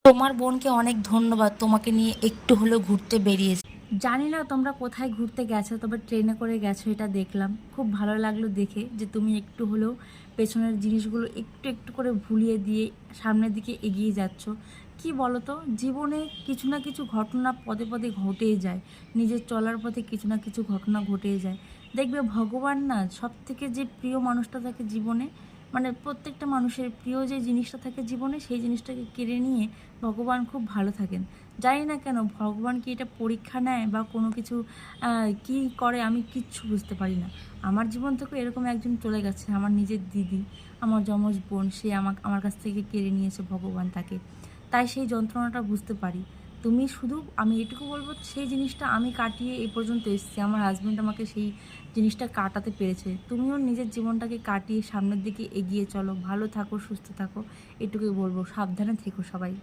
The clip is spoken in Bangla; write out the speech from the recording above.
তোমার বোনকে অনেক ধন্যবাদ, তোমাকে নিয়ে একটু হলেও ঘুরতে বেরিয়েছে। জানি না তোমরা কোথায় ঘুরতে গেছো, তবে ট্রেনে করে গেছো এটা দেখলাম। খুব ভালো লাগলো দেখে যে তুমি একটু হলেও পেছনের জিনিসগুলো একটু একটু করে ভুলিয়ে দিয়ে সামনের দিকে এগিয়ে যাচ্ছ। কি বলো তো, জীবনে কিছু না কিছু ঘটনা পদে পদে ঘটেই যায়। নিজের চলার পথে কিছু না কিছু ঘটনা ঘটেই যায়। দেখবে ভগবান না, সব থেকে যে প্রিয় মানুষটা থাকে জীবনে, মানে প্রত্যেকটা মানুষের প্রিয় যে জিনিসটা থাকে জীবনে, সেই জিনিসটাকে কেড়ে নিয়ে ভগবান খুব ভালো থাকেন। জানি না কেন ভগবান কি এটা পরীক্ষা নেয় বা কোনো কিছু কি করে, আমি কিচ্ছু বুঝতে পারি না। আমার জীবন থেকে এরকম একজন চলে গেছে, আমার নিজের দিদি, আমার যমজ বোন, সে আমার কাছ থেকে কেড়ে নিয়েছে ভগবান তাকে। তাই সেই যন্ত্রণাটা বুঝতে পারি। তুমি শুধু, আমি এটুকু বলবো, সেই জিনিসটা আমি কাটিয়ে এই পর্যন্ত এসেছি, আমার হাজব্যান্ড আমাকে সেই জিনিসটা কাটাতে পেরেছে। তুমিও নিজের জীবনটাকে কাটিয়ে সামনের দিকে এগিয়ে চলো, ভালো থাকো, সুস্থ থাকো, এটুকুই বলবো। সাবধানে থেকো সবাই।